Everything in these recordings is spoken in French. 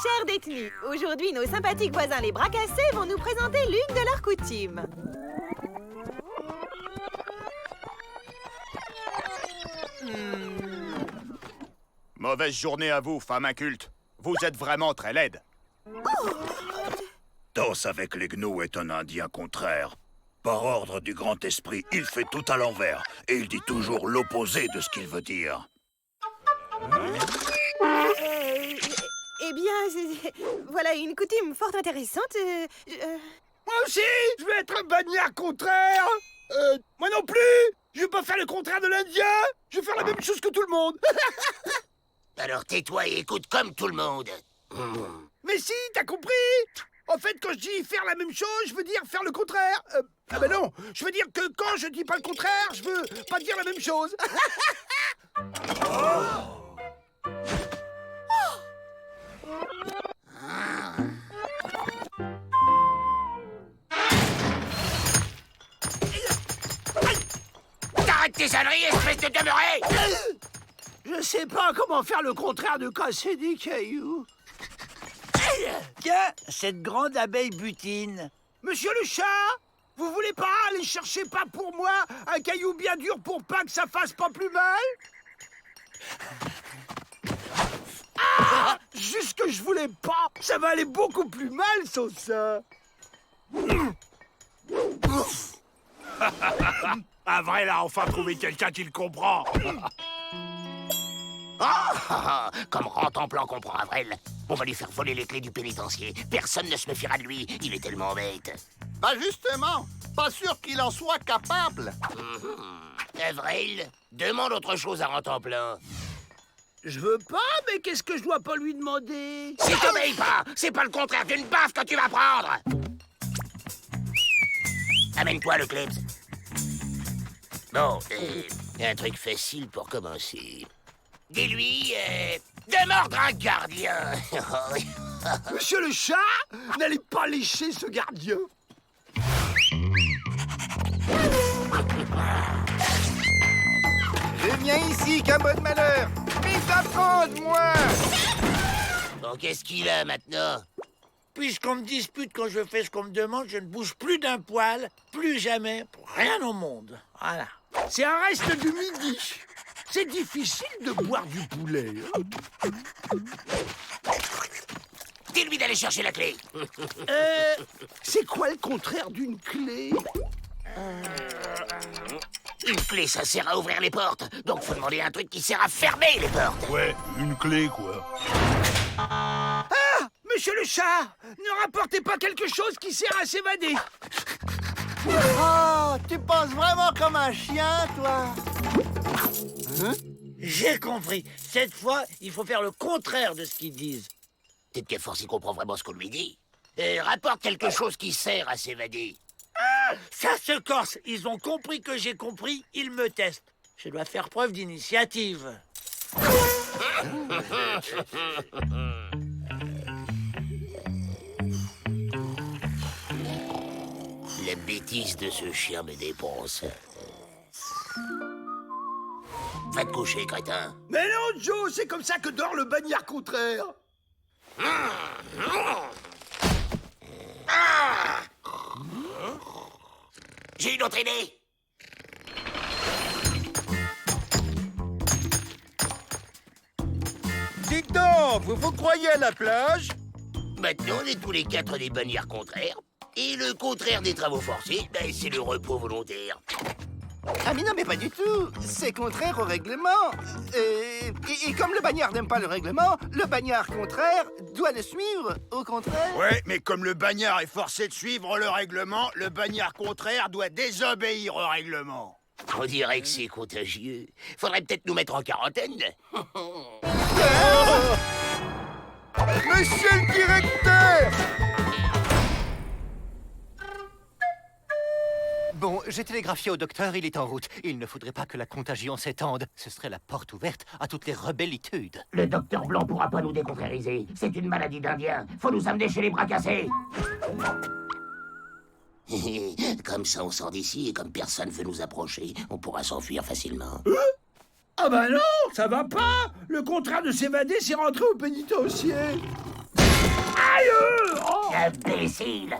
Chers détenus, aujourd'hui, nos sympathiques voisins les bras cassés vont nous présenter l'une de leurs coutumes. Mauvaise journée à vous, femme inculte. Vous êtes vraiment très laide. Danse avec les gnous est un indien contraire. Par ordre du grand esprit, il fait tout à l'envers et il dit toujours l'opposé de ce qu'il veut dire. Eh bien, voilà une coutume fort intéressante. Moi aussi, je vais être un bagnard contraire. Moi non plus. Je vais pas faire le contraire de l'Indien. Je vais faire la même chose que tout le monde. Alors tais-toi et écoute comme tout le monde. Mais si, t'as compris? En fait, quand je dis faire la même chose, je veux dire faire le contraire. Ah ben non, je veux dire que quand je dis pas le contraire, je veux pas dire la même chose. T'arrêtes tes âneries, espèce de demeuré! Je sais pas comment faire le contraire de casser des cailloux. Tiens, cette grande abeille butine. Monsieur le chat, vous voulez pas aller chercher pas pour moi un caillou bien dur pour pas que ça fasse pas plus mal? Ah! Juste que je voulais pas. Ça va aller beaucoup plus mal sans ça. Ah vrai, là, enfin trouvé quelqu'un qui le comprend. Comme Rantanplan comprend Avril. On va lui faire voler les clés du pénitencier. Personne ne se méfiera de lui, il est tellement bête. Bah justement, pas sûr qu'il en soit capable. Avril, demande autre chose à Rantanplan. Je veux pas, mais qu'est-ce que je dois pas lui demander? Si t'obéis pas, c'est pas le contraire d'une baffe que tu vas prendre. Amène-toi le Klebs. Bon, un truc facile pour commencer. Dis-lui de mordre un gardien. Monsieur le chat, n'allez pas lécher ce gardien. Je viens ici qu'un bon malheur. Mais apprendre, moi. Bon, qu'est-ce qu'il a maintenant? Puisqu'on me dispute quand je fais ce qu'on me demande, je ne bouge plus d'un poil, plus jamais, pour rien au monde. Voilà. C'est un reste du midi. C'est difficile de boire du poulet. Dis-lui d'aller chercher la clé. C'est quoi le contraire d'une clé? Une clé, ça sert à ouvrir les portes. Donc faut demander un truc qui sert à fermer les portes. Ouais, une clé, quoi. Ah! Monsieur le chat, ne rapportez pas quelque chose qui sert à s'évader. Oh, tu penses vraiment comme un chien, toi? J'ai compris. Cette fois, il faut faire le contraire de ce qu'ils disent. Peut-être qu'à force, il comprend vraiment ce qu'on lui dit. Rapporte quelque chose qui sert à s'évader. Ça se corse. Ils ont compris que j'ai compris, ils me testent. Je dois faire preuve d'initiative. La bêtise de ce chien me dépense. Va te coucher, crétin. Mais non, Joe, c'est comme ça que dort le bagnard contraire. J'ai une autre idée. Dites donc, vous vous croyez à la plage? Maintenant, on est tous les quatre des bagnards contraires. Et le contraire des travaux forcés, ben, c'est le repos volontaire. Ah mais non, mais pas du tout. C'est contraire au règlement. Et comme le bagnard n'aime pas le règlement, le bagnard contraire doit le suivre, au contraire. Ouais, mais comme le bagnard est forcé de suivre le règlement, le bagnard contraire doit désobéir au règlement. On dirait que c'est contagieux. Faudrait peut-être nous mettre en quarantaine. Monsieur le directeur! Bon, j'ai télégraphié au docteur, il est en route. Il ne faudrait pas que la contagion s'étende. Ce serait la porte ouverte à toutes les rebellitudes. Le docteur Blanc pourra pas nous décontrairiser. C'est une maladie d'Indien. Faut nous amener chez les bras cassés. Comme ça, on sort d'ici et comme personne veut nous approcher, on pourra s'enfuir facilement. Ah bah non, ça va pas. Le contraire de s'évader, c'est rentrer au pénitencier. Imbécile!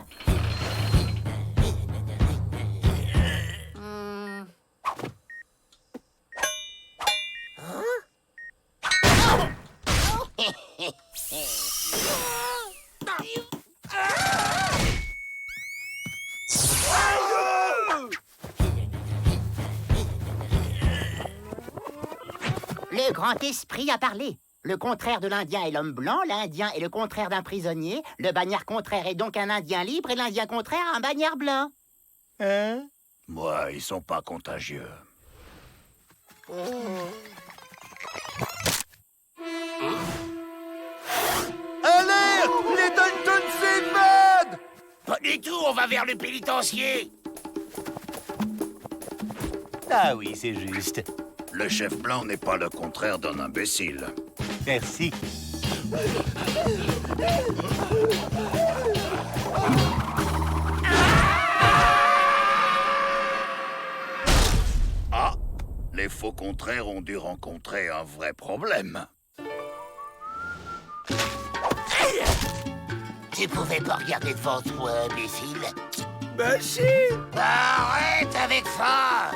Le grand esprit a parlé. Le contraire de l'Indien est l'homme blanc, l'Indien est le contraire d'un prisonnier, le bagnard contraire est donc un Indien libre et l'Indien contraire un bagnard blanc. Hein? Moi, ils sont pas contagieux. Alerte! Les Dalton s'évadent! Pas du tout, on va vers le pénitencier! Ah oui, c'est juste. Le chef blanc n'est pas le contraire d'un imbécile. Merci. Ah, les faux contraires ont dû rencontrer un vrai problème. Tu pouvais pas regarder devant toi, imbécile? Ben si! Arrête avec ça!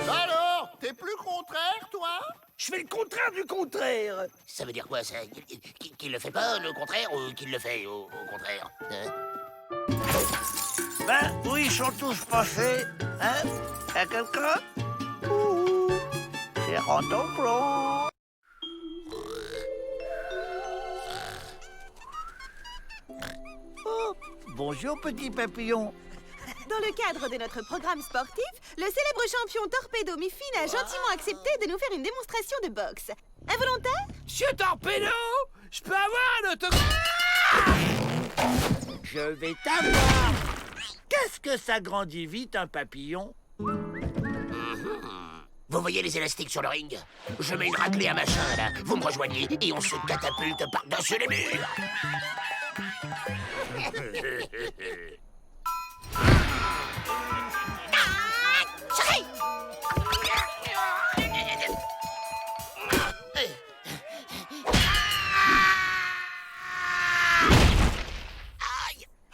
Alors, t'es plus contraire, toi? Je fais le contraire du contraire. Ça veut dire quoi, ça? Qu'il le fait pas, le contraire, ou qu'il le fait, au contraire? Hein? Ben, où ils sont tous passés? Hein? Y'a quelqu'un? Ouh, c'est Rantanplan. Oh, bonjour, petit papillon. Dans le cadre de notre programme sportif, le célèbre champion Torpedo Miffin a gentiment accepté de nous faire une démonstration de boxe. Involontaire? Monsieur Torpedo, je peux avoir un autographe? Je vais t'avoir. Qu'est-ce que ça grandit vite, un papillon? Vous voyez les élastiques sur le ring? Je mets une raclée à machin, là. Vous me rejoignez et on se catapulte par-dessus les murs.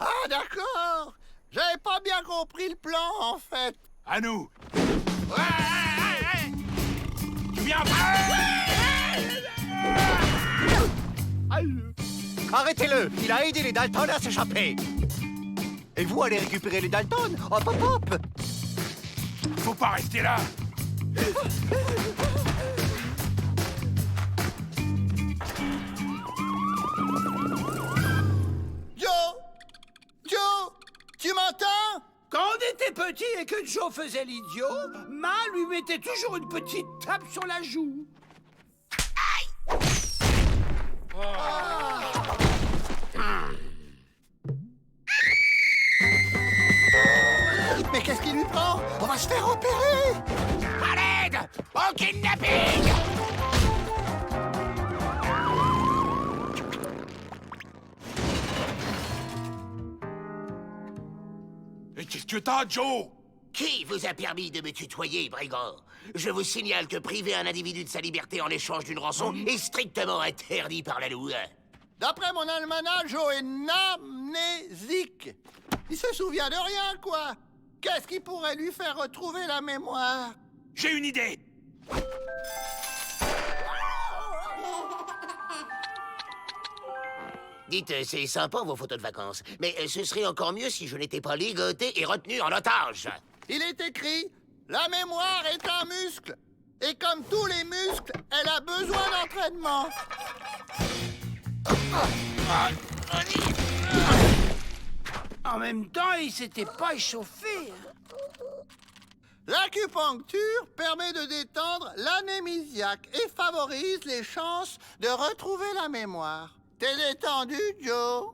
Ah, d'accord. J'avais pas bien compris le plan, en fait. À nous. Arrêtez-le! Il a aidé les Dalton à s'échapper! Et vous allez récupérer les Dalton? Hop, hop, hop! Faut pas rester là. Joe, tu m'entends? Quand on était petit et que Joe faisait l'idiot, Ma lui mettait toujours une petite tape sur la joue. Mais qu'est-ce qui lui prend? On va se faire opérer! À l'aide! Au kidnapping! Et qu'est-ce que t'as, Joe? Qui vous a permis de me tutoyer, brigand? Je vous signale que priver un individu de sa liberté en échange d'une rançon est strictement interdit par la loi. D'après mon almanach, Joe est amnésique. Il se souvient de rien, quoi. Qu'est-ce qui pourrait lui faire retrouver la mémoire? J'ai une idée. Dites, c'est sympa vos photos de vacances, mais ce serait encore mieux si je n'étais pas ligoté et retenu en otage. Il est écrit, la mémoire est un muscle. Et comme tous les muscles, elle a besoin d'entraînement. En même temps, il s'était pas échauffé. L'acupuncture permet de détendre l'anémisiaque et favorise les chances de retrouver la mémoire. T'es détendu, Joe?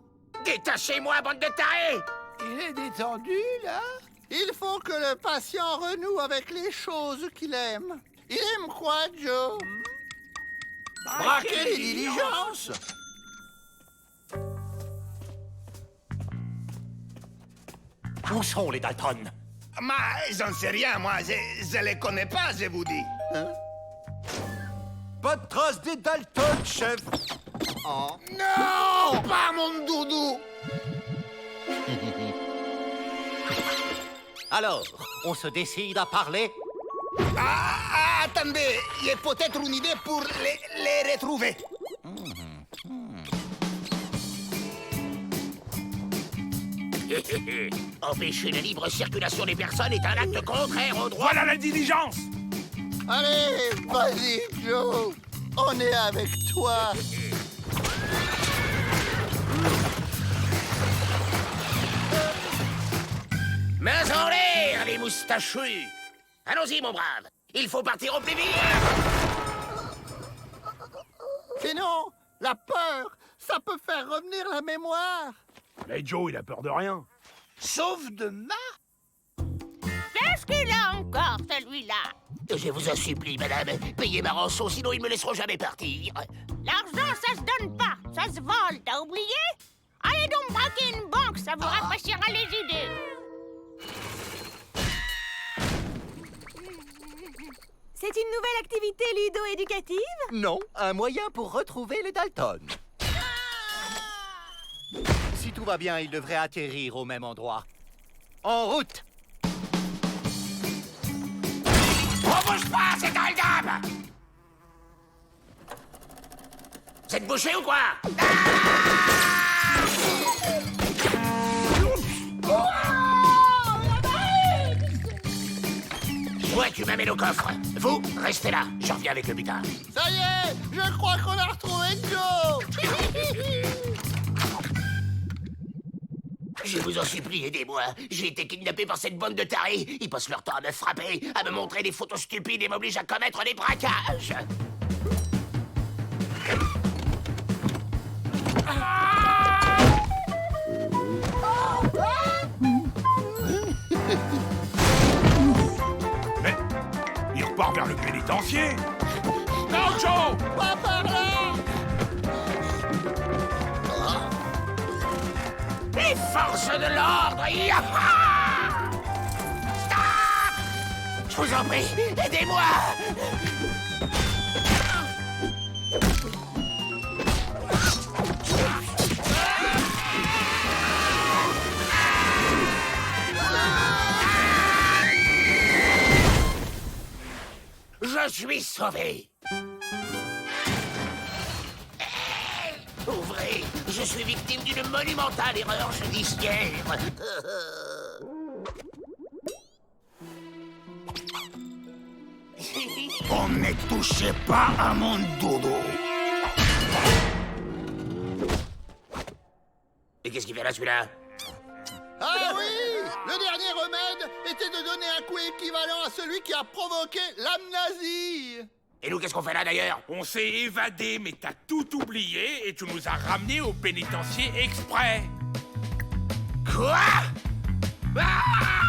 Détachez-moi, bande de tarés! Il est détendu, là? Il faut que le patient renoue avec les choses qu'il aime. Il aime quoi, Joe? Braquer les diligences. Où sont les Dalton? J'en sais rien, moi. Je les connais pas, je vous dis. Pas de trace des Dalton, chef. Non, pas mon doudou. Alors, on se décide à parler? Attendez, il y a peut-être une idée pour les retrouver. Empêcher la libre circulation des personnes est un acte contraire au droit. Voilà la diligence. Allez, vas-y, Joe. On est avec toi. Mains en l'air, les moustachus. Allons-y, mon brave. Il faut partir au plus vite. Sinon, la peur, ça peut faire revenir la mémoire. Mais Joe, il a peur de rien. Sauf de ma... Qu'est-ce qu'il a encore, celui-là? Je vous en supplie, madame. Payez ma rançon, sinon ils me laisseront jamais partir. L'argent, ça se donne pas, ça se vole, t'as oublié? Allez donc braquer une banque, ça vous rafraîchira les idées. C'est une nouvelle activité ludo-éducative? Non, un moyen pour retrouver les Dalton. Si tout va bien, il devrait atterrir au même endroit. En route! On bouge pas, c'est un dame. C'est bouché ou quoi? Toi, tu m'amènes au coffre. Vous, restez là. Je reviens avec le butin. Ça y est, je crois qu'on a retrouvé Joe. Je vous en supplie, aidez-moi. J'ai été kidnappé par cette bande de tarés. Ils passent leur temps à me frapper, à me montrer des photos stupides et m'obligent à commettre des braquages. Mais il repart vers le pénitencier. Non, Joe! Pas par là. Les forces de l'ordre! Yaha! Stop! Je vous en prie, aidez-moi! Je suis sauvé! Ouvrez! Je suis victime d'une monumentale erreur judiciaire! On ne touchez pas à mon dodo. Et qu'est-ce qu'il fait là, celui-là? Ah oui, le dernier remède était de donner un coup équivalent à celui qui a provoqué l'amnésie. Et nous, qu'est-ce qu'on fait là, d'ailleurs? On s'est évadé, mais t'as tout oublié et tu nous as ramenés au pénitencier exprès. Quoi? Ah!